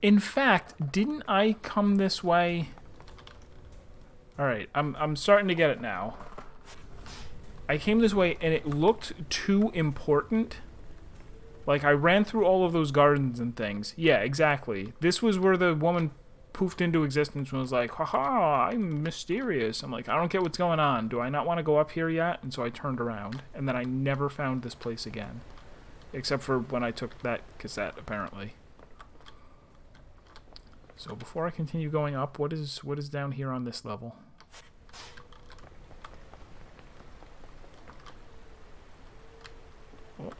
In fact, didn't I come this way? Alright, I'm starting to get it now. I came this way and it looked too important. Like, I ran through all of those gardens and things. Yeah, exactly. This was where the woman poofed into existence and was like, haha, I'm mysterious. I'm like, I don't get what's going on. Do I not want to go up here yet? And so I turned around. And then I never found this place again. Except for when I took that cassette, apparently. So before I continue going up, what is down here on this level? Oh.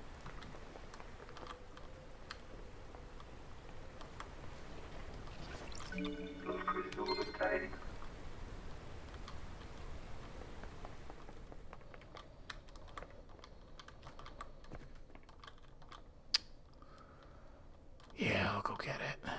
Yeah, I'll go get it.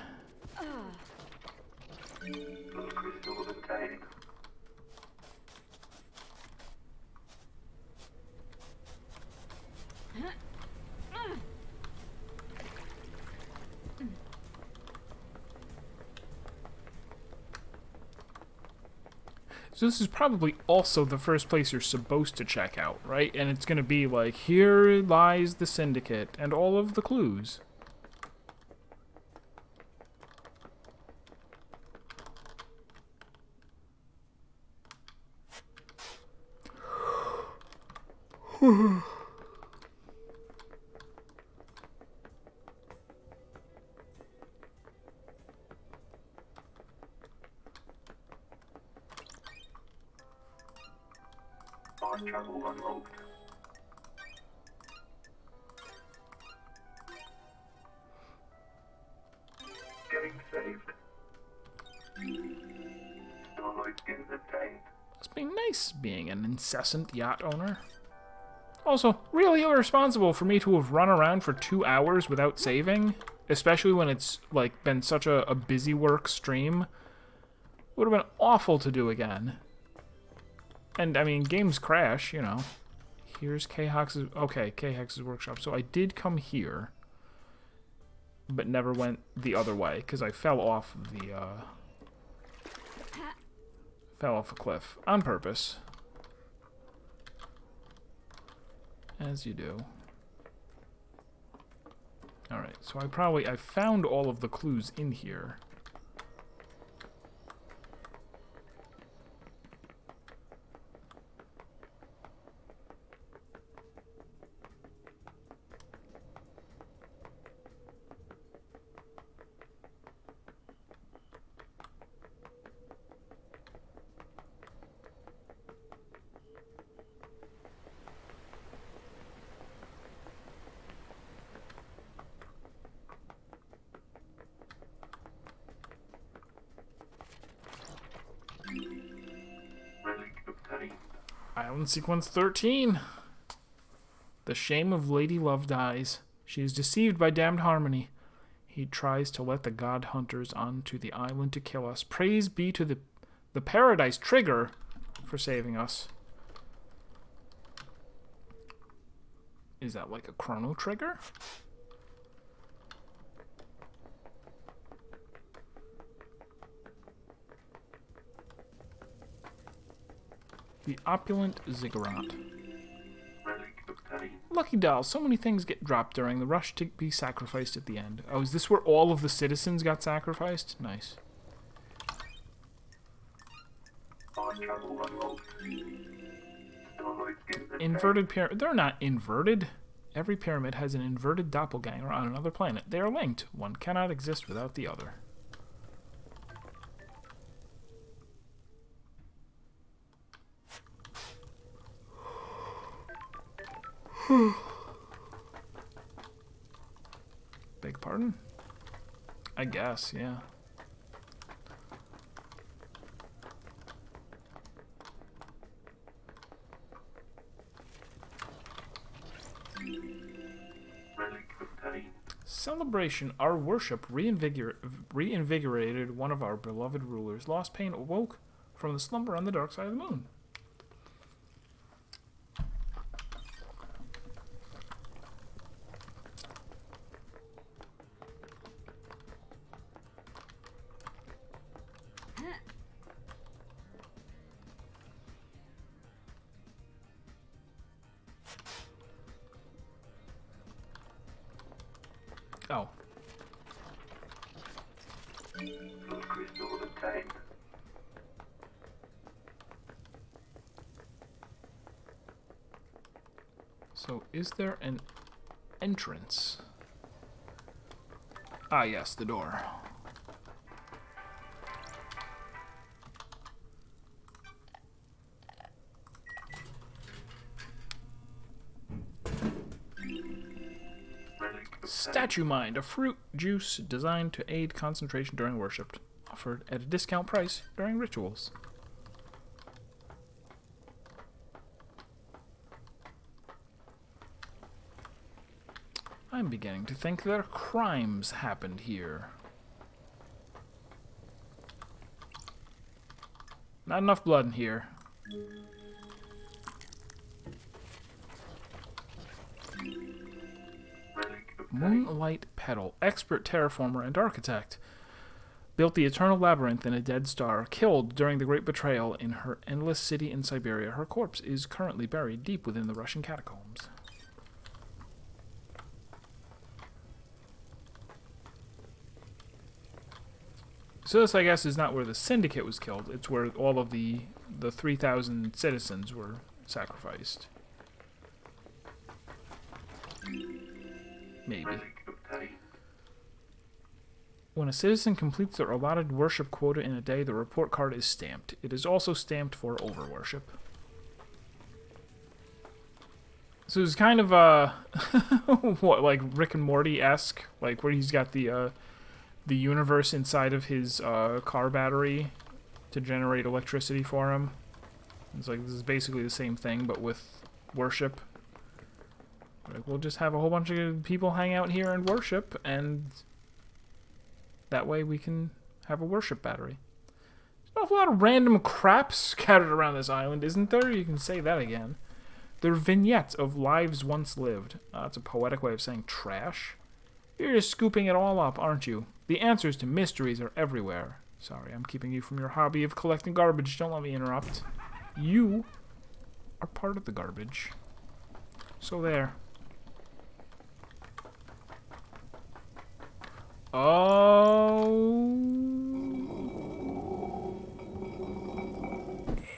So this is probably also the first place you're supposed to check out, right? And it's going to be like, here lies the Syndicate and all of the clues. Travel unlocked. Getting saved. Starlight is obtained. Must be nice being an incessant yacht owner. Also, really irresponsible for me to have run around for 2 hours without saving, especially when it's like been such a busy work stream. Would have been awful to do again. And I mean, games crash, you know. Here's K-Hex's... Okay, K-Hex's workshop. So I did come here, but never went the other way, because I fell off the, fell off a cliff. On purpose. As you do. Alright, so I found all of the clues in here. Island Sequence 13. The shame of Lady Love dies. She is deceived by damned Harmony. He tries to let the god hunters onto the island to kill us. Praise be to the Paradise Trigger for saving us. Is that like a chrono trigger? The opulent ziggurat. Lucky doll, so many things get dropped during the rush to be sacrificed at the end. Oh, is this where all of the citizens got sacrificed? Nice. Inverted pyramid. They're not inverted. Every pyramid has an inverted doppelganger on another planet. They are linked. One cannot exist without the other. Beg pardon? I guess, yeah. Celebration, our worship reinvigorated one of our beloved rulers. Lost Pain awoke from the slumber on the dark side of the moon. Oh. Those crystals obtained. So, is there an entrance? Ah, yes, the door. Statue Mind, a fruit juice designed to aid concentration during worship, offered at a discount price during rituals. I'm beginning to think there are crimes happened here. Not enough blood in here. Moonlight Petal, expert terraformer and architect, built the Eternal Labyrinth in a dead star, killed during the Great Betrayal in her endless city in Siberia. Her corpse is currently buried deep within the Russian catacombs. So this, I guess, is not where the Syndicate was killed. It's where all of the 3,000 citizens were sacrificed. Maybe. When a citizen completes their allotted worship quota in a day, the report card is stamped. It is also stamped for overworship. So it's kind of what, like Rick and Morty-esque, like where he's got the universe inside of his car battery to generate electricity for him. It's like this is basically the same thing, but with worship. Like, we'll just have a whole bunch of people hang out here and worship, and that way we can have a worship battery. There's an awful lot of random crap scattered around this island, isn't there? You can say that again. They're vignettes of lives once lived. That's a poetic way of saying trash. You're just scooping it all up, aren't you? The answers to mysteries are everywhere. Sorry, I'm keeping you from your hobby of collecting garbage. Don't let me interrupt. You are part of the garbage. So there. Oh.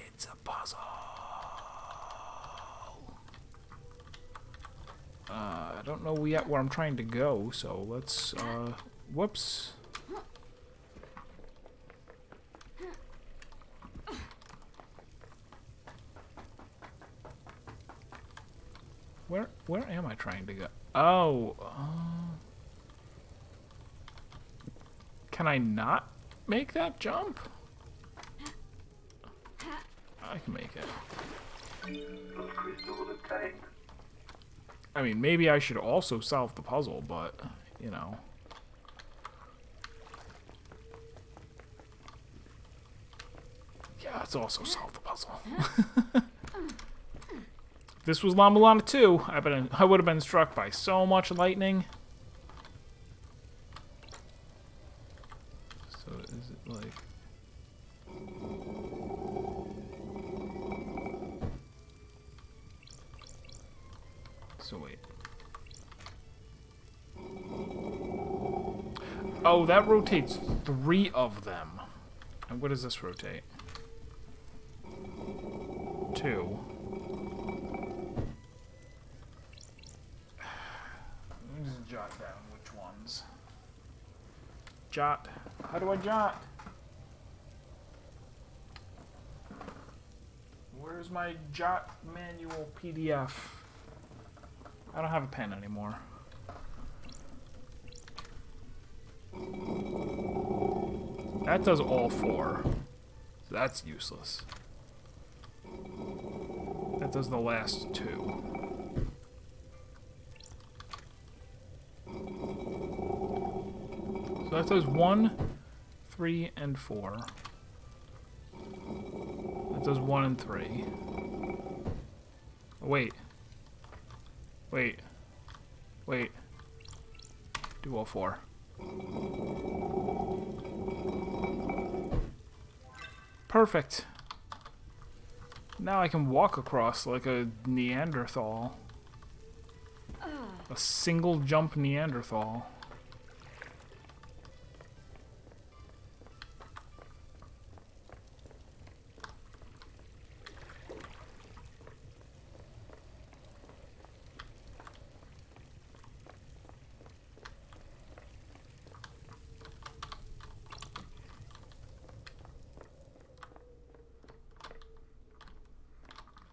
It's a puzzle. I don't know yet where I'm trying to go, so let's, whoops. Where am I trying to go? Oh, can I not make that jump? I can make it. Those crystals obtained. I mean, maybe I should also solve the puzzle, but, you know. Yeah, let's also solve the puzzle. If this was La Mulana 2, I would have been struck by so much lightning. So is it like... So wait. Oh, that rotates 3 of them. And what does this rotate? 2. Let me just jot down which ones. Jot. How do I jot? Where's my jot manual PDF? I don't have a pen anymore. That does all 4. So that's useless. That does the last 2. So that does 1, 3, and 4. That does 1 and 3. Oh, wait. Wait. Wait. Do all 4. Perfect. Now I can walk across like a Neanderthal. A single jump Neanderthal.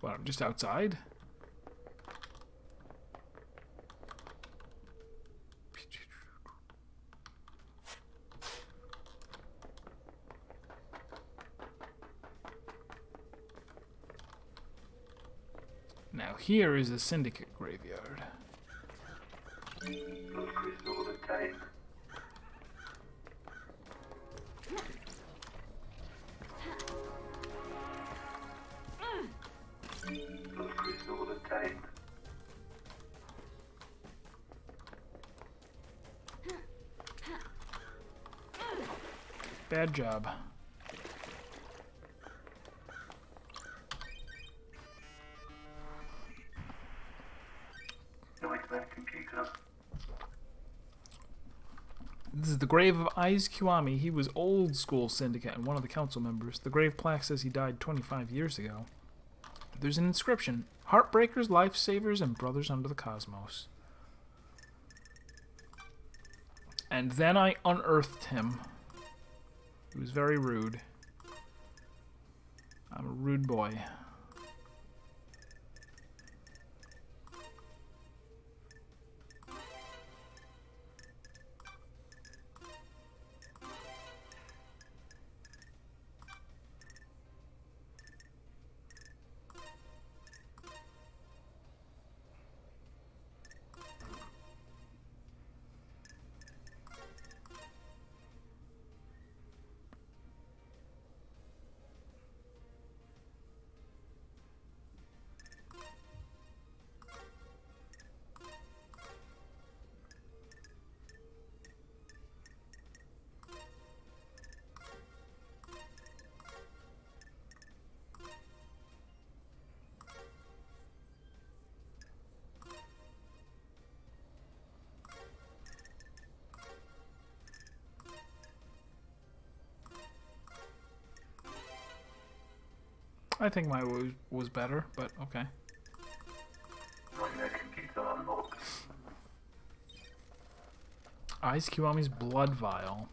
What, I'm just outside? Now here is the Syndicate graveyard. Blood crystal obtained. Blood crystal obtained. Bad job. Nightmare computer. This is the grave of Aiz Kiwami. He was old school Syndicate and one of the council members. The grave plaque says he died 25 years ago. There's an inscription. Heartbreakers, lifesavers, and brothers under the cosmos. And then I unearthed him. He was very rude. I'm a rude boy. I think my was better, but okay. Nightmare computer unlocked. Aiz Kiwami's blood vial.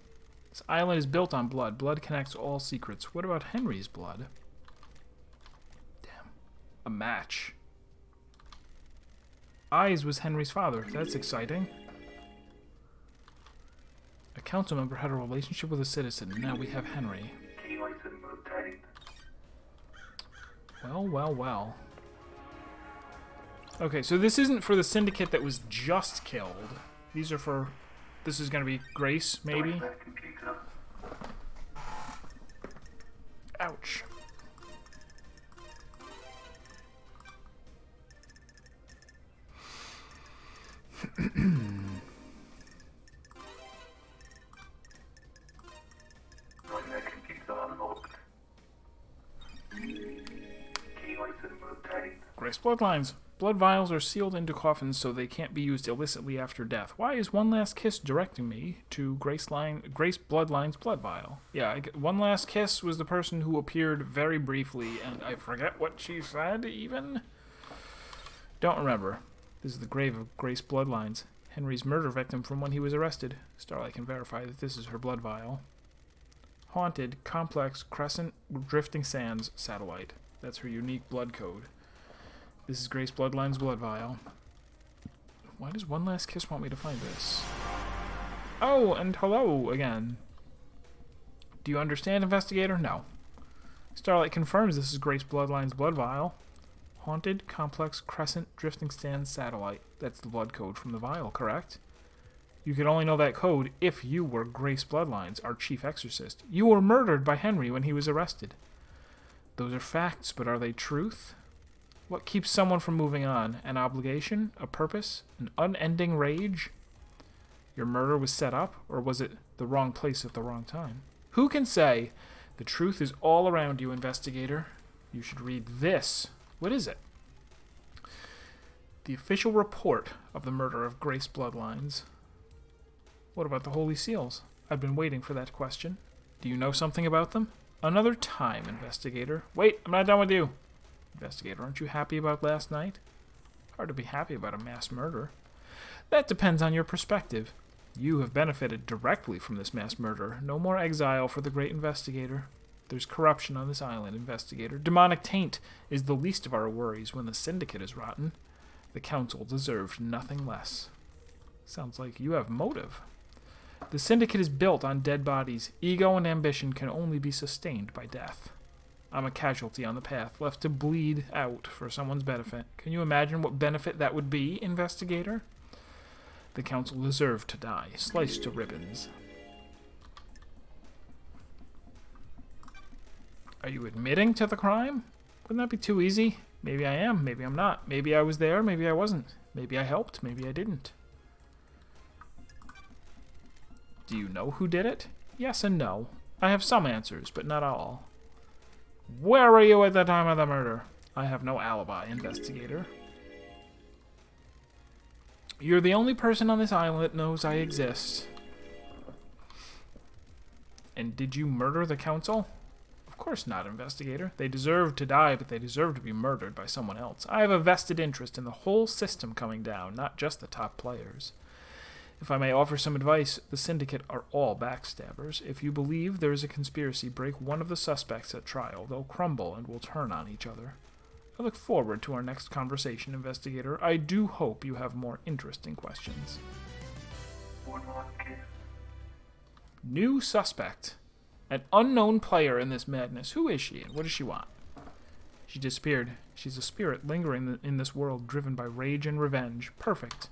This island is built on blood. Blood connects all secrets. What about Henry's blood? Damn. A match. Aiz was Henry's father. That's exciting. A council member had a relationship with a citizen. Now we have Henry. Key item obtained. Well, well, well. Okay, so this isn't for the Syndicate that was just killed. These are for... This is going to be Grace, maybe? Nightmare computer. Ouch. Nightmare computer unlocked. Key item obtained. Grace bloodlines. Blood vials are sealed into coffins so they can't be used illicitly after death. Why is One Last Kiss directing me to Grace Bloodline's blood vial? Yeah, One Last Kiss was the person who appeared very briefly, and I forget what she said, even? Don't remember. This is the grave of Grace Bloodlines, Henry's murder victim from when he was arrested. Starlight can verify that this is her blood vial. Haunted, complex, crescent, drifting sands, satellite. That's her unique blood code. This is Grace Bloodline's blood vial. Why does One Last Kiss want me to find this? Oh, and hello again. Do you understand, investigator? No. Starlight confirms this is Grace Bloodline's blood vial. Haunted, complex, crescent, drifting sand, satellite. That's the blood code from the vial, correct? You could only know that code if you were Grace Bloodlines, our chief exorcist. You were murdered by Henry when he was arrested. Those are facts, but are they truth? What keeps someone from moving on? An obligation? A purpose? An unending rage? Your murder was set up, or was it the wrong place at the wrong time? Who can say? The truth is all around you, investigator. You should read this. What is it? The official report of the murder of Grace Bloodlines. What about the Holy Seals? I've been waiting for that question. Do you know something about them? Another time, investigator. Wait, I'm not done with you. Investigator, aren't you happy about last night? Hard to be happy about a mass murder. That depends on your perspective. You have benefited directly from this mass murder. No more exile for the great investigator. There's corruption on this island, investigator. Demonic taint is the least of our worries when the syndicate is rotten. The council deserved nothing less. Sounds like you have motive. The syndicate is built on dead bodies. Ego and ambition can only be sustained by death. I'm a casualty on the path, left to bleed out for someone's benefit. Can you imagine what benefit that would be, investigator? The council deserved to die, sliced to ribbons. Are you admitting to the crime? Wouldn't that be too easy? Maybe I am, maybe I'm not. Maybe I was there, maybe I wasn't. Maybe I helped, maybe I didn't. Do you know who did it? Yes and no. I have some answers, but not all. Where were you at the time of the murder? I have no alibi, investigator. You're the only person on this island that knows I exist. And did you murder the council? Of course not, investigator. They deserve to die, but they deserve to be murdered by someone else. I have a vested interest in the whole system coming down, not just the top players. If I may offer some advice, the syndicate are all backstabbers. If you believe there is a conspiracy, break one of the suspects at trial. They'll crumble and will turn on each other. I look forward to our next conversation, investigator. I do hope you have more interesting questions. New suspect. An unknown player in this madness. Who is she and what does she want? She disappeared. She's a spirit lingering in this world, driven by rage and revenge. Perfect.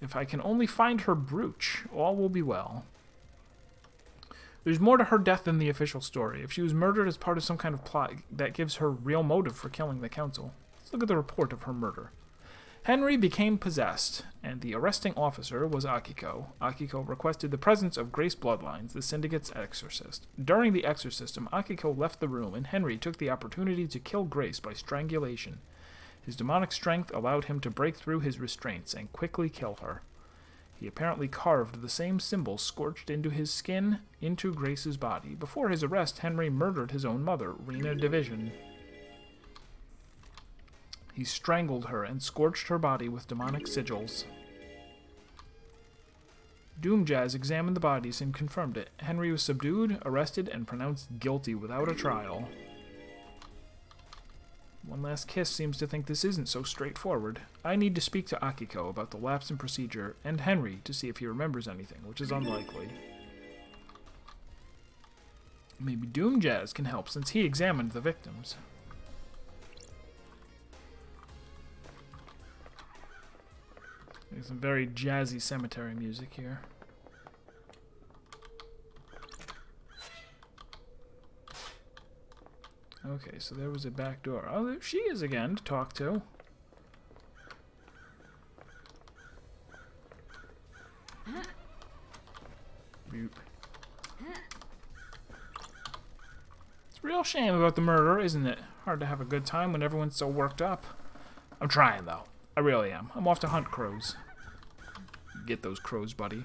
If I can only find her brooch, all will be well. There's more to her death than the official story. If she was murdered as part of some kind of plot, that gives her real motive for killing the council. Let's look at the report of her murder. Henry became possessed, and the arresting officer was Akiko. Akiko requested the presence of Grace Bloodlines, the syndicate's exorcist. During the exorcism, Akiko left the room, and Henry took the opportunity to kill Grace by strangulation. His demonic strength allowed him to break through his restraints and quickly kill her. He apparently carved the same symbol scorched into his skin into Grace's body. Before his arrest, Henry murdered his own mother, Rena Division. He strangled her and scorched her body with demonic sigils. Doomjazz examined the bodies and confirmed it. Henry was subdued, arrested, and pronounced guilty without a trial. One Last Kiss seems to think this isn't so straightforward. I need to speak to Akiko about the lapse in procedure, and Henry to see if he remembers anything, which is unlikely. Maybe Doomjazz can help since he examined the victims. There's some very jazzy cemetery music here. Okay, so there was a back door. Oh, there she is again to talk to. Boop. It's a real shame about the murder, isn't it? Hard to have a good time when everyone's so worked up. I'm trying, though. I really am. I'm off to hunt crows. Get those crows, buddy.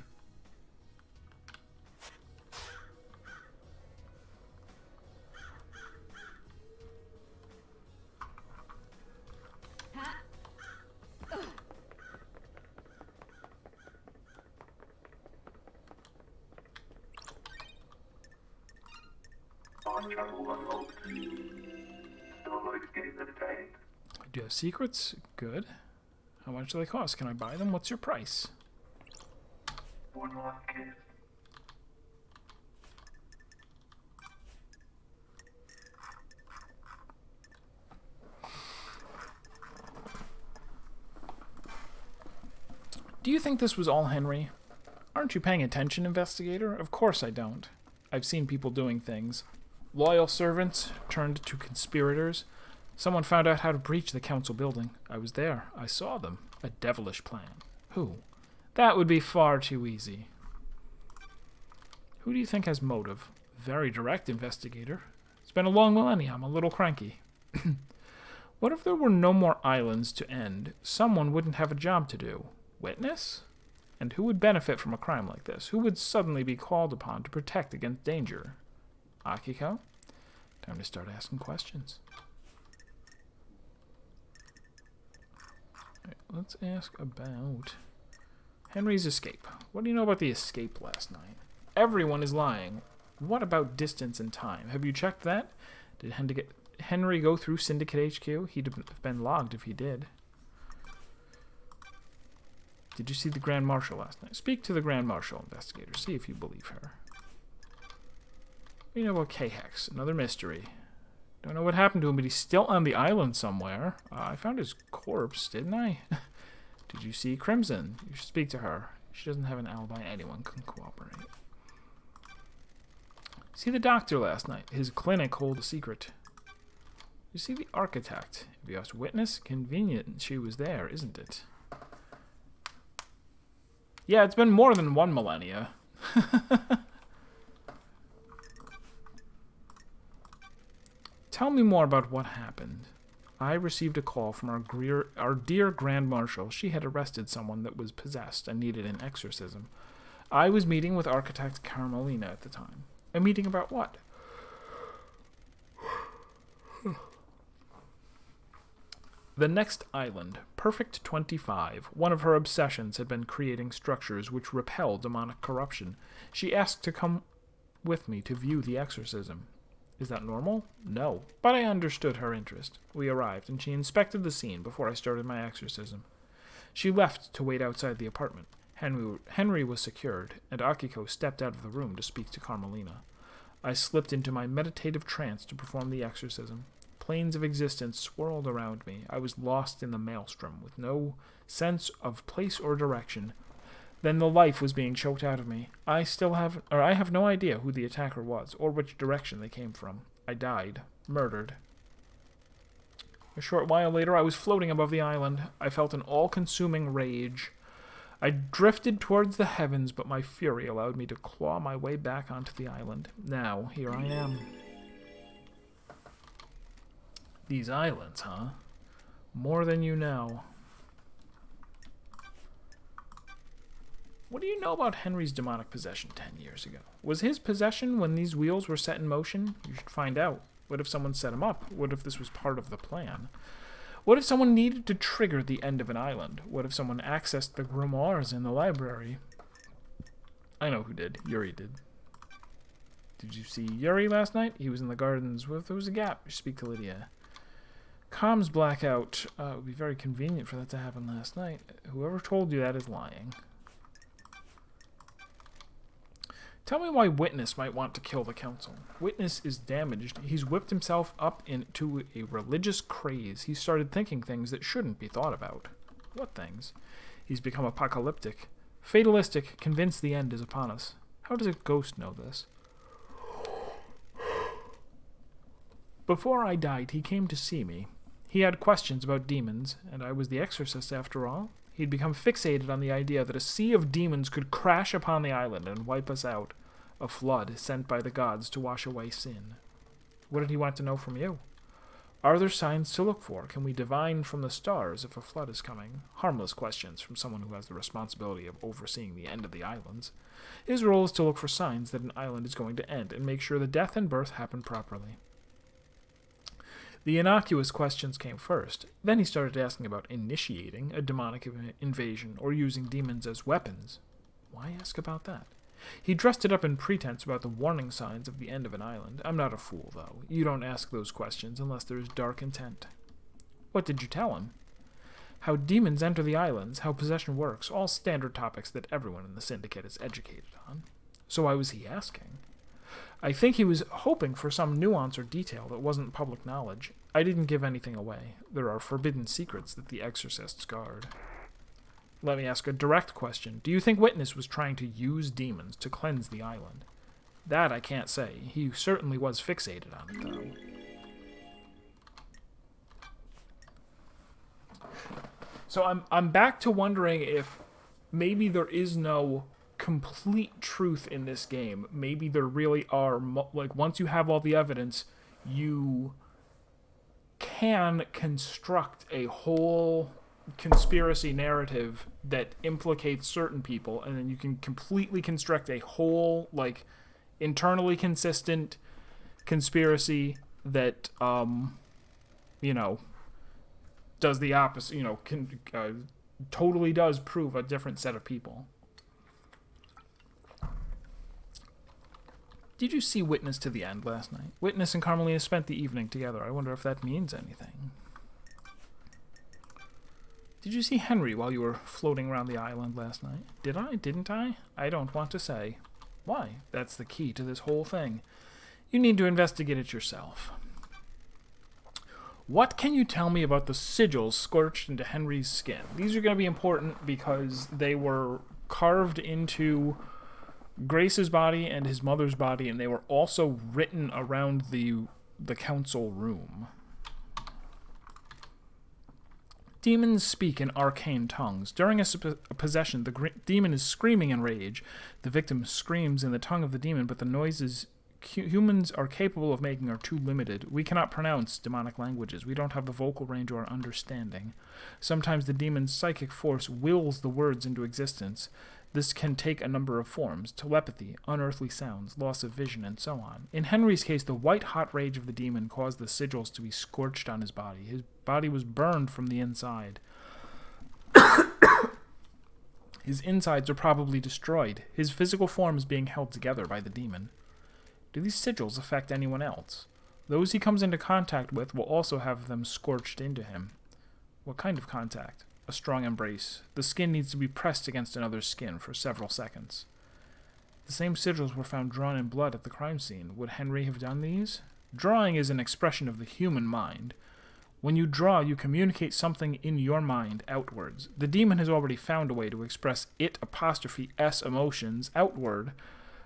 Do you have secrets? Good. How much do they cost? Can I buy them? What's your price? Do you think this was all Henry? Aren't you paying attention, investigator? Of course I don't. I've seen people doing things. Loyal servants turned to conspirators. Someone found out how to breach the council building. I was there. I saw them. A devilish plan. Who? That would be far too easy. Who do you think has motive? Very direct, investigator. It's been a long millennium. I'm a little cranky. What if there were no more islands to end? Someone wouldn't have a job to do. Witness? And who would benefit from a crime like this? Who would suddenly be called upon to protect against danger? Akiko? Time to start asking questions. Right, let's ask about Henry's escape. What do you know about the escape last night? Everyone is lying. What about distance and time? Have you checked that? Did Henry go through Syndicate HQ? He'd have been logged if he did. Did you see the Grand Marshal last night? Speak to the Grand Marshal, investigator. See if you believe her. You know about K-Hex, another mystery. Don't know what happened to him, but he's still on the island somewhere. I found his corpse, didn't I? Did you see Crimson? You should speak to her. She doesn't have an alibi. Anyone can cooperate. See the doctor last night. His clinic hold a secret. You see the architect. If you asked witness, convenient she was there, isn't it? Yeah, it's been more than 1 millennia. Tell me more about what happened. I received a call from our dear Grand Marshal. She had arrested someone that was possessed and needed an exorcism. I was meeting with architect Carmelina at the time. A meeting about what? The next island, Perfect 25. One of her obsessions had been creating structures which repel demonic corruption. She asked to come with me to view the exorcism. Is that normal? No, but I understood her interest. We arrived, and she inspected the scene before I started my exorcism. She left to wait outside the apartment. Henry was secured, and Akiko stepped out of the room to speak to Carmelina. I slipped into my meditative trance to perform the exorcism. Planes of existence swirled around me. I was lost in the maelstrom, with no sense of place or direction. Then the life was being choked out of me. I have no idea who the attacker was, or which direction they came from. I died. Murdered. A short while later, I was floating above the island. I felt an all-consuming rage. I drifted towards the heavens, but my fury allowed me to claw my way back onto the island. Now, here I am. These islands, huh? More than you know. What do you know about Henry's demonic possession 10 years ago? Was his possession when these wheels were set in motion? You should find out. What if someone set him up? What if this was part of the plan? What if someone needed to trigger the end of an island? What if someone accessed the grimoires in the library? I know who did. Yuri did. Did you see Yuri last night? He was in the gardens. What if there was a gap? You speak to Lydia. Comms blackout. It would be very convenient for that to happen last night. Whoever told you that is lying. Tell me why Witness might want to kill the council. Witness is damaged. He's whipped himself up into a religious craze. He started thinking things that shouldn't be thought about. What things? He's become apocalyptic, fatalistic, convinced the end is upon us. How does a ghost know this? Before I died, he came to see me. He had questions about demons, and I was the exorcist after all. He'd become fixated on the idea that a sea of demons could crash upon the island and wipe us out. A flood sent by the gods to wash away sin. What did he want to know from you? Are there signs to look for? Can we divine from the stars if a flood is coming? Harmless questions from someone who has the responsibility of overseeing the end of the islands. His role is to look for signs that an island is going to end and make sure the death and birth happen properly. The innocuous questions came first. Then he started asking about initiating a demonic invasion or using demons as weapons. Why ask about that? He dressed it up in pretense about the warning signs of the end of an island. I'm not a fool, though. You don't ask those questions unless there is dark intent. What did you tell him? How demons enter the islands, how possession works, all standard topics that everyone in the Syndicate is educated on. So why was he asking? I think he was hoping for some nuance or detail that wasn't public knowledge. I didn't give anything away. There are forbidden secrets that the exorcists guard. Let me ask a direct question. Do you think Witness was trying to use demons to cleanse the island? That I can't say. He certainly was fixated on it, though. So I'm back to wondering if maybe there is no complete truth in this game. Maybe there really are, like, once you have all the evidence, you can construct a whole conspiracy narrative that implicates certain people, and then you can completely construct a whole, like, internally consistent conspiracy that, does the opposite, totally does prove a different set of people. Did you see Witness to the End last night? Witness and Carmelina spent the evening together. I wonder if that means anything. Did you see Henry while you were floating around the island last night? Did I? Didn't I? I don't want to say. Why? That's the key to this whole thing. You need to investigate it yourself. What can you tell me about the sigils scorched into Henry's skin? These are going to be important because they were carved into Grace's body and his mother's body, and they were also written around the council room. Demons speak in arcane tongues. During a possession, the demon is screaming in rage. The victim screams in the tongue of the demon, but the noises humans are capable of making are too limited. We cannot pronounce demonic languages. We don't have the vocal range or understanding. Sometimes the demon's psychic force wills the words into existence. This can take a number of forms: telepathy, unearthly sounds, loss of vision, and so on. In Henry's case, the white-hot rage of the demon caused the sigils to be scorched on his body. His body was burned from the inside. His insides are probably destroyed. His physical form is being held together by the demon. Do these sigils affect anyone else? Those he comes into contact with will also have them scorched into him. What kind of contact? A strong embrace. The skin needs to be pressed against another's skin for several seconds. The same sigils were found drawn in blood at the crime scene. Would Henry have done these? Drawing is an expression of the human mind. When you draw, you communicate something in your mind outwards. The demon has already found a way to express it'(s) emotions outward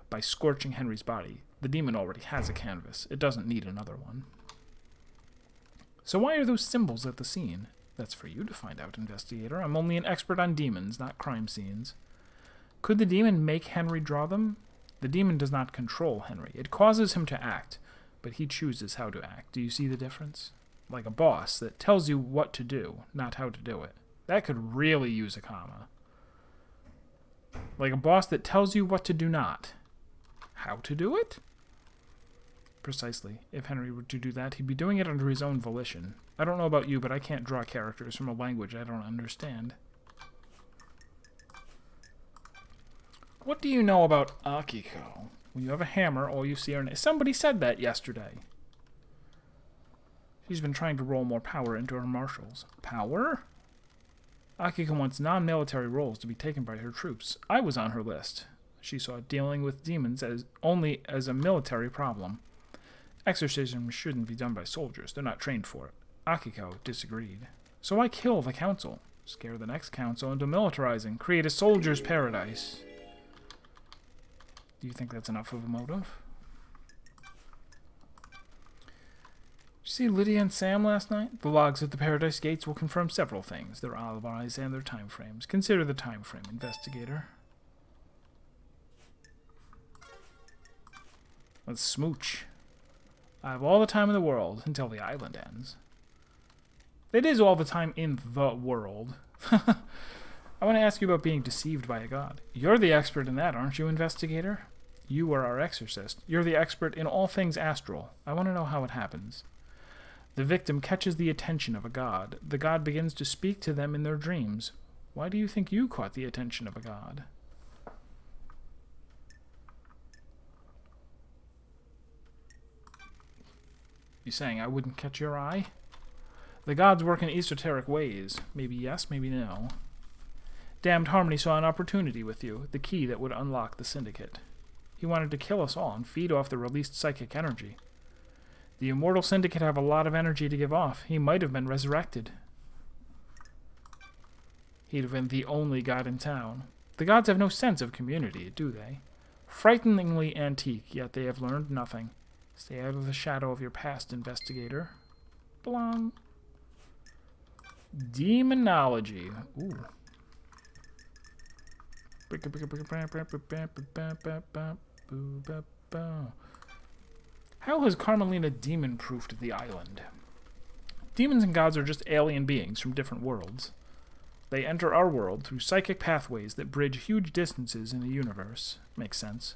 by scorching Henry's body. The demon already has a canvas. It doesn't need another one. So why are those symbols at the scene? That's for you to find out, investigator. I'm only an expert on demons, not crime scenes. Could the demon make Henry draw them? The demon does not control Henry. It causes him to act, but he chooses how to act. Do you see the difference? Like a boss that tells you what to do, not how to do it. That could really use a comma. Like a boss that tells you what to do not. How to do it? Precisely. If Henry were to do that, he'd be doing it under his own volition. I don't know about you, but I can't draw characters from a language I don't understand. What do you know about Akiko? When you have a hammer, all you see are... Somebody said that yesterday. She's been trying to roll more power into her marshals. Power? Akiko wants non-military roles to be taken by her troops. I was on her list. She saw dealing with demons only as a military problem. Exorcism shouldn't be done by soldiers. They're not trained for it. Akiko disagreed. So why kill the council? Scare the next council into militarizing. Create a soldier's paradise. Do you think that's enough of a motive? Did you see Lydia and Sam last night? The logs at the Paradise Gates will confirm several things. Their alibis and their time frames. Consider the time frame, investigator. Let's smooch. I have all the time in the world until the island ends. It is all the time in the world. I want to ask you about being deceived by a god. You're the expert in that, aren't you, investigator? You are our exorcist. You're the expert in all things astral. I want to know how it happens. The victim catches the attention of a god. The god begins to speak to them in their dreams. Why do you think you caught the attention of a god? You saying I wouldn't catch your eye? The gods work in esoteric ways. Maybe yes, maybe no. Damned Harmony saw an opportunity with you, the key that would unlock the Syndicate. He wanted to kill us all and feed off the released psychic energy. The Immortal Syndicate have a lot of energy to give off. He might have been resurrected. He'd have been the only god in town. The gods have no sense of community, do they? Frighteningly antique, yet they have learned nothing. Stay out of the shadow of your past, investigator. Blong. Demonology. Ooh. How has Carmelina demon-proofed the island? Demons and gods are just alien beings from different worlds. They enter our world through psychic pathways that bridge huge distances in the universe. Makes sense.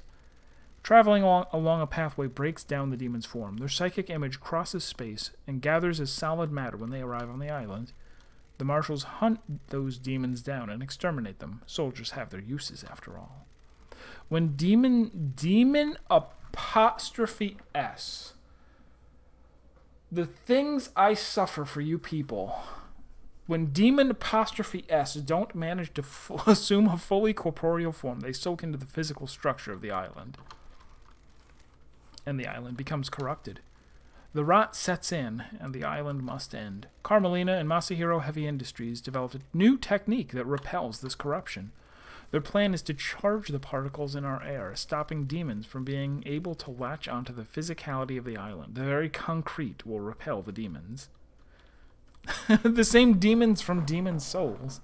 Traveling along a pathway breaks down the demon's form. Their psychic image crosses space and gathers as solid matter when they arrive on the island. The marshals hunt those demons down and exterminate them. Soldiers have their uses, after all. When demon apostrophe S. The things I suffer for you people. When demon apostrophe S don't manage to assume a fully corporeal form, they soak into the physical structure of the island. And the island becomes corrupted. The rot sets in, and the island must end. Carmelina and Masahiro Heavy Industries developed a new technique that repels this corruption. Their plan is to charge the particles in our air, stopping demons from being able to latch onto the physicality of the island. The very concrete will repel the demons. The same demons from Demon's Souls.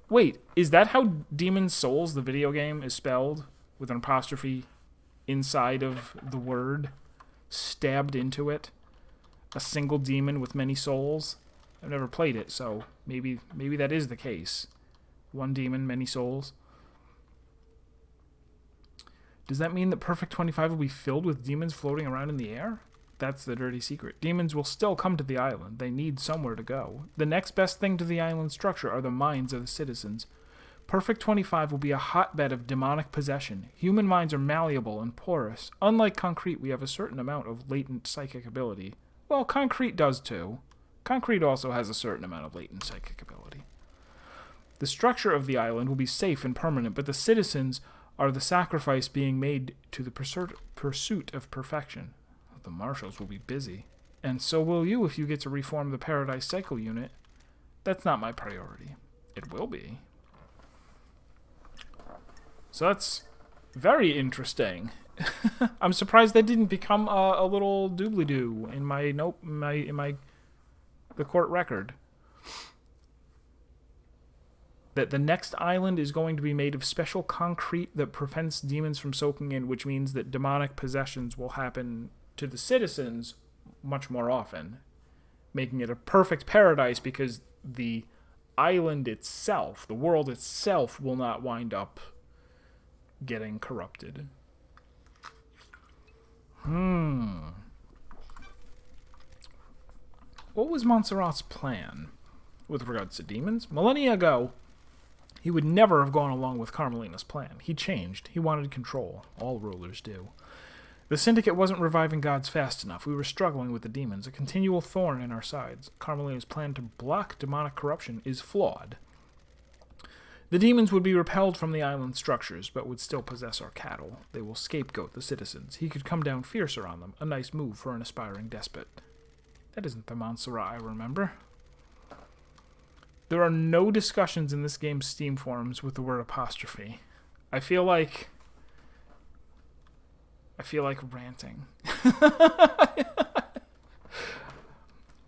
Wait, is that how Demon's Souls, the video game, is spelled? With an apostrophe inside of the word? Stabbed into it? A single demon with many souls? I've never played it, so maybe that is the case. One demon, many souls. Does that mean that Perfect 25 will be filled with demons floating around in the air? That's the dirty secret. Demons will still come to the island. They need somewhere to go. The next best thing to the island structure are the minds of the citizens. Perfect 25 will be a hotbed of demonic possession. Human minds are malleable and porous. Unlike concrete, we have a certain amount of latent psychic ability. Well, concrete does too. Concrete also has a certain amount of latent psychic ability. The structure of the island will be safe and permanent, but the citizens are the sacrifice being made to the pursuit of perfection. The marshals will be busy. And so will you if you get to reform the Paradise Cycle unit. That's not my priority. It will be. So that's very interesting. I'm surprised that didn't become a little doobly-doo in my the court record. That the next island is going to be made of special concrete that prevents demons from soaking in, which means that demonic possessions will happen to the citizens much more often, making it a perfect paradise because the island itself, the world itself, will not wind up getting corrupted. What was Montserrat's plan with regards to demons? Millennia ago, he would never have gone along with Carmelina's plan. He changed. He wanted control. All rulers do. The Syndicate wasn't reviving gods fast enough. We were struggling with the demons, a continual thorn in our sides. Carmelina's plan to block demonic corruption is flawed. The demons would be repelled from the island structures, but would still possess our cattle. They will scapegoat the citizens. He could come down fiercer on them. A nice move for an aspiring despot. That isn't the Montserrat I remember. There are no discussions in this game's Steam forums with the word apostrophe. I feel like ranting.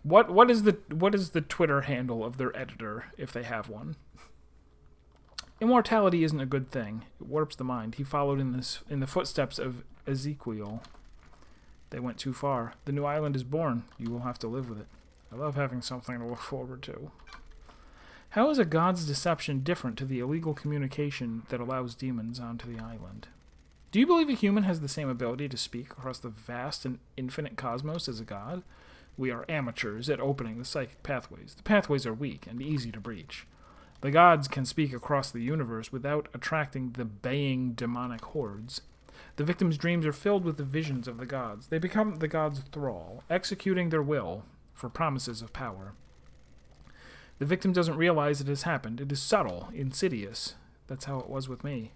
What is the Twitter handle of their editor if they have one? Immortality isn't a good thing. It warps the mind. He followed in the footsteps of Ezekiel. They went too far. The new island is born. You will have to live with it. I love having something to look forward to. How is a god's deception different to the illegal communication that allows demons onto the island? Do you believe a human has the same ability to speak across the vast and infinite cosmos as a god? We are amateurs at opening the psychic pathways. The pathways are weak and easy to breach. The gods can speak across the universe without attracting the baying demonic hordes. The victim's dreams are filled with the visions of the gods. They become the gods' thrall, executing their will for promises of power. The victim doesn't realize it has happened. It is subtle, insidious. That's how it was with me.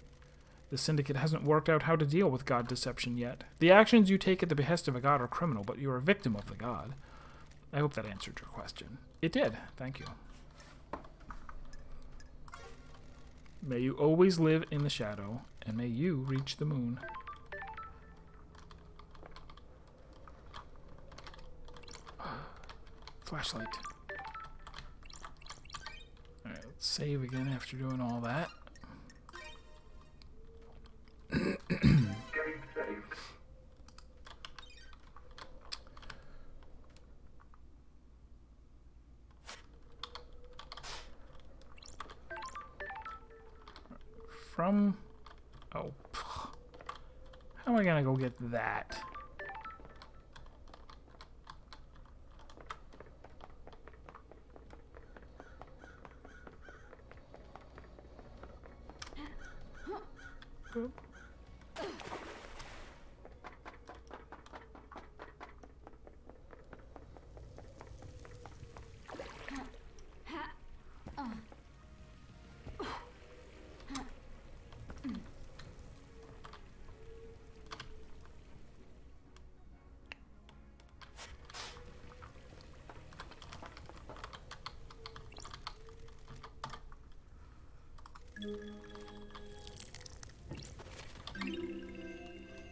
The Syndicate hasn't worked out how to deal with god deception yet. The actions you take at the behest of a god are criminal, but you're a victim of the god. I hope that answered your question. It did. Thank you. May you always live in the shadow, and may you reach the moon. Flashlight. Alright, let's save again after doing all that. Getting saved. From... Oh. How am I gonna go get that?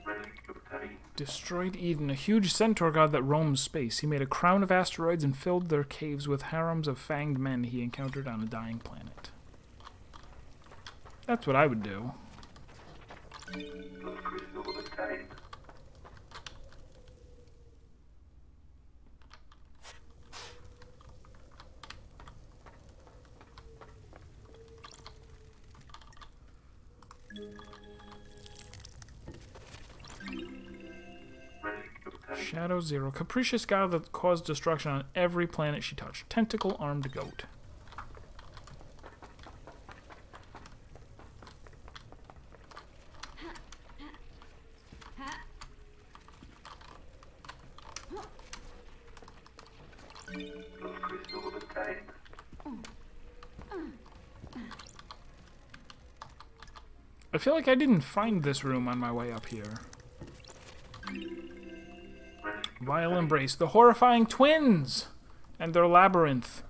Ready to obtain. Destroyed Eden, a huge centaur god that roams space. He made a crown of asteroids and filled their caves with harems of fanged men he encountered on a dying planet. That's what I would do. Blood crystal obtained. Ready to obtain. Shadow Zero, capricious god that caused destruction on every planet she touched. Tentacle-armed goat. Blood crystal obtained. I feel like I didn't find this room on my way up here. Vile Embrace, the horrifying twins and their labyrinth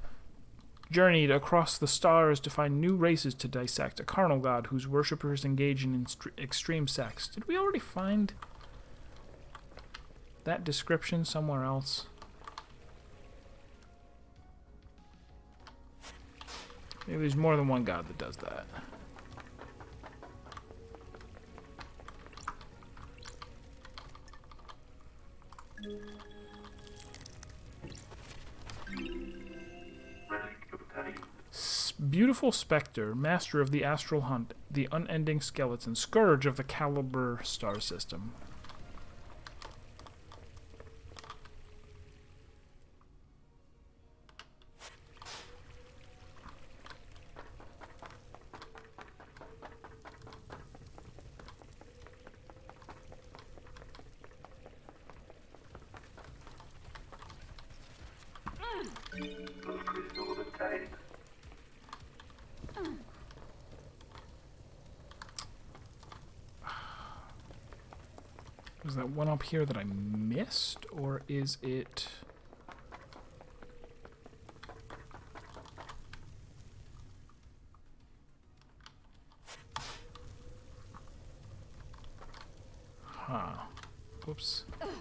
journeyed across the stars to find new races to dissect. A carnal god whose worshippers engage in extreme sex. Did we already find that description somewhere else? Maybe there's more than one god that does that. Ready to obtain. Beautiful Spectre, master of the astral hunt, the unending skeleton, scourge of the Caliber star system. Blood crystal obtained. Is that one up here that I missed, or is it... Huh. Oops. Damn it.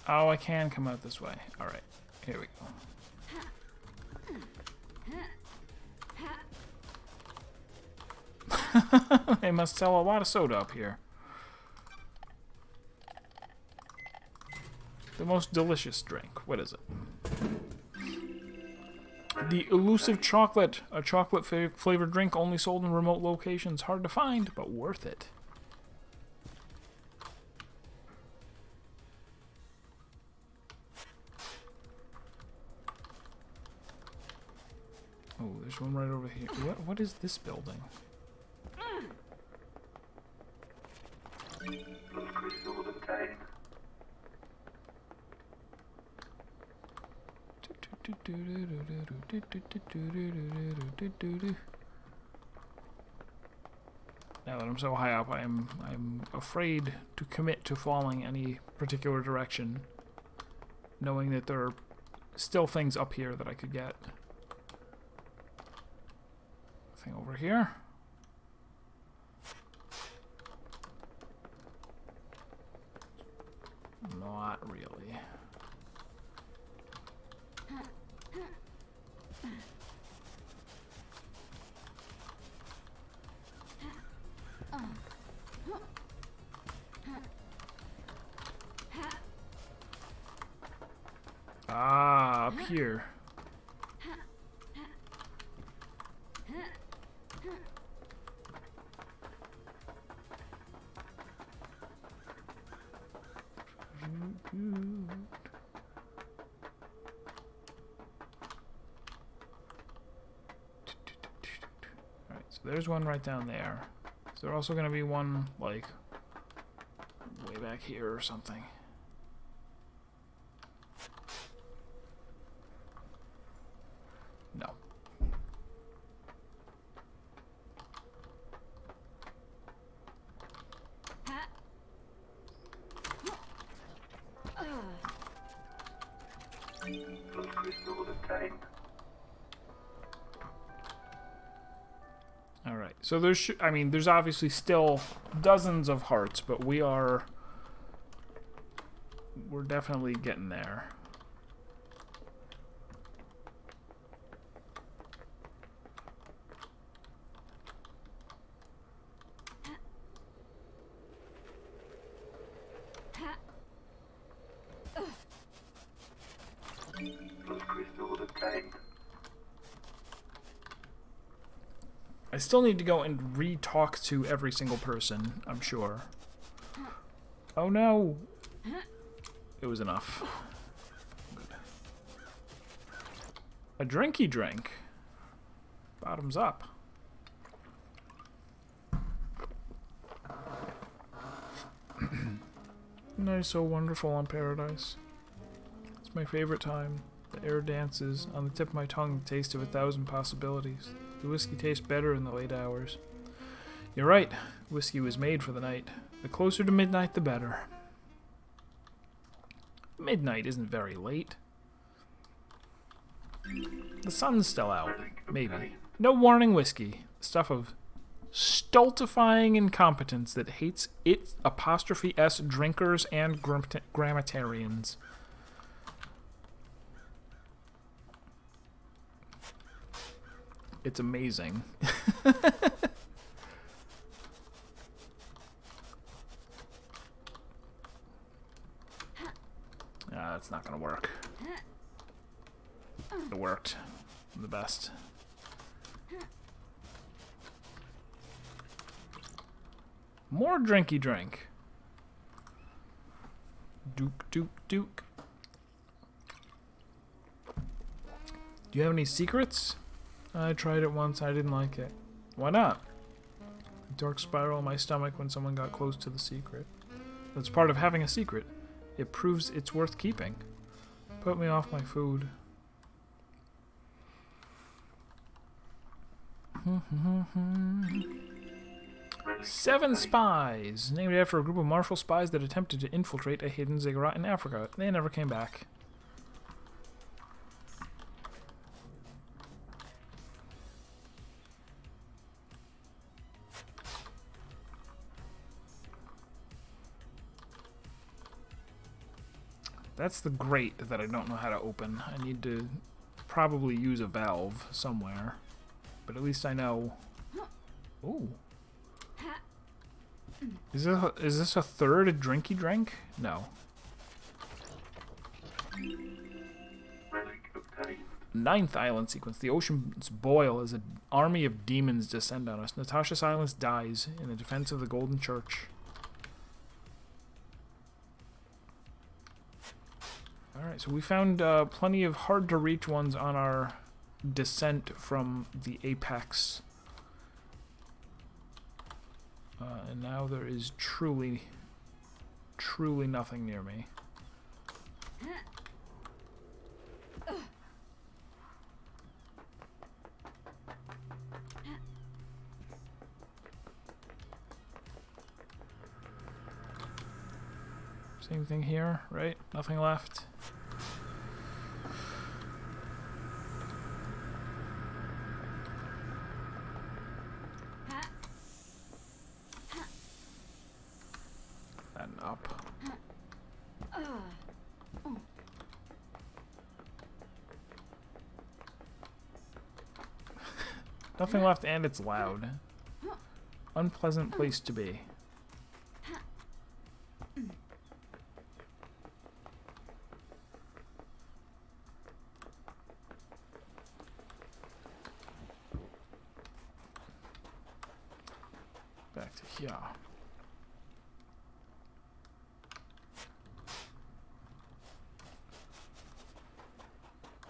Oh, I can come out this way. Alright, here we go. They must sell a lot of soda up here. The most delicious drink. What is it? The elusive chocolate. A chocolate flavored drink only sold in remote locations. Hard to find, but worth it. Oh, there's one right over here. What is this building? Blood crystal obtained. Now that I'm so high up, I'm afraid to commit to falling any particular direction, knowing that there are still things up here that I could get. Thing over here. Not really. Ah, up here. So there's one right down there. Is there also going to be one, like, way back here or something? No. All right. So there's, I mean, there's obviously still dozens of hearts, but we're definitely getting there. I still need to go and re-talk to every single person, I'm sure. Oh no! It was enough. Good. A drinky drink. Bottoms up. Nice, so wonderful on Paradise. It's my favorite time. The air dances. On the tip of my tongue, the taste of 1,000 possibilities. The whiskey tastes better in the late hours. You're right. Whiskey was made for the night. The closer to midnight, the better. Midnight isn't very late. The sun's still out. Maybe. No warning whiskey. Stuff of stultifying incompetence that hates its '(s) drinkers and grammatarians. It's amazing. That's not gonna work. It worked. I'm the best. More drinky drink. Duke, Duke, Duke. Do you have any secrets? I tried it once, I didn't like it. Why not? A dark spiral in my stomach when someone got close to the secret. That's part of having a secret. It proves it's worth keeping. Put me off my food. 7 spies, named after a group of martial spies that attempted to infiltrate a hidden ziggurat in Africa. They never came back. That's the grate that I don't know how to open. I need to probably use a valve somewhere. But at least I know... Ooh. Is this a third drinky drink? No. Ninth island sequence. The oceans boil as an army of demons descend on us. Natasha Silence dies in the defense of the Golden Church. Alright, so we found plenty of hard-to-reach ones on our descent from the apex. And now there is truly nothing near me. Same thing here, right? Nothing left. And up. Nothing left, and it's loud. Unpleasant place to be. Back to here.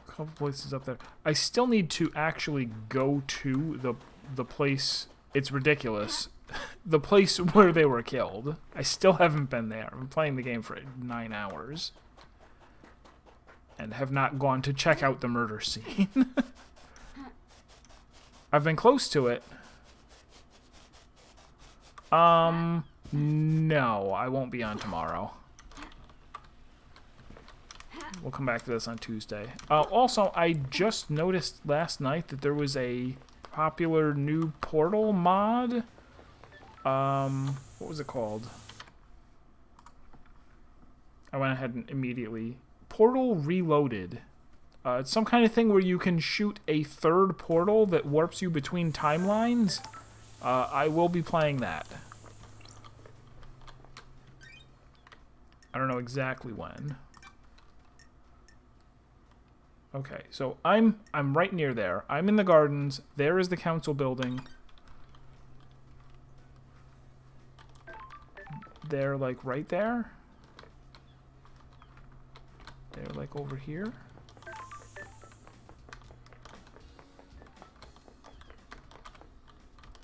A couple places up there. I still need to actually go to the place. It's ridiculous. The place where they were killed. I still haven't been there. I've been playing the game for 9 hours. And have not gone to check out the murder scene. I've been close to it. No, I won't be on tomorrow. We'll come back to this on Tuesday. Also, I just noticed last night that there was a popular new Portal mod. What was it called? I went ahead and immediately... Portal Reloaded. It's some kind of thing where you can shoot a third portal that warps you between timelines. I will be playing that. I don't know exactly when. Okay, so I'm right near there. I'm in the gardens. There is the council building. They're like right there. They're like over here.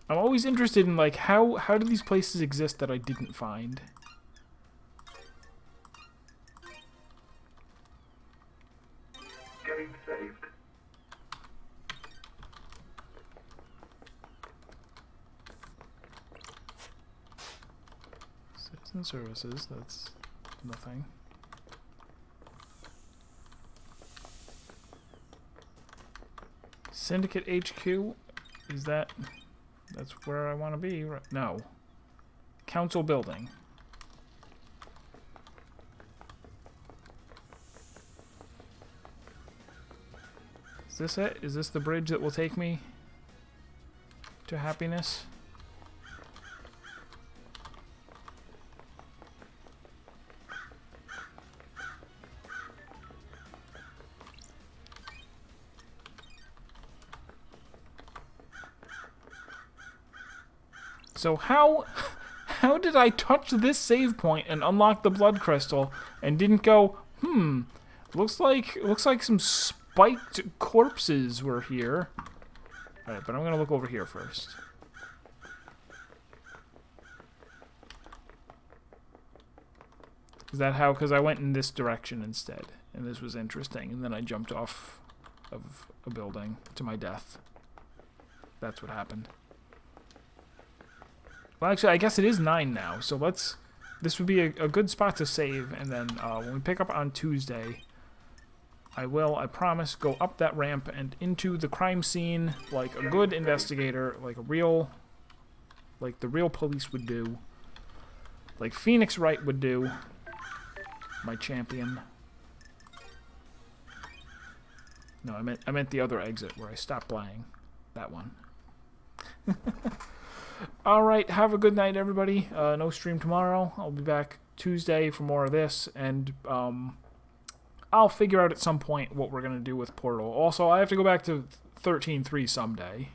I'm always interested in like how do these places exist that I didn't find? Game saved. Citizen services, that's nothing. Syndicate HQ, is that... That's where I want to be, right? No. Council building. Is this it? Is this the bridge that will take me to happiness? So how did I touch this save point and unlock the blood crystal and didn't go, looks like some spiked corpses were here. Alright, but I'm gonna look over here first. Is that how? Because I went in this direction instead, and this was interesting, and then I jumped off of a building to my death. That's what happened. Well, actually, I guess it is 9 now, so let's... This would be a good spot to save, and then when we pick up on Tuesday, I will, I promise, go up that ramp and into the crime scene like a good investigator, like a real... Like the real police would do. Like Phoenix Wright would do. My champion. No, I meant the other exit where I stopped playing. That one. Alright, have a good night, everybody. No stream tomorrow. I'll be back Tuesday for more of this, and I'll figure out at some point what we're going to do with Portal. Also, I have to go back to 13.3 someday.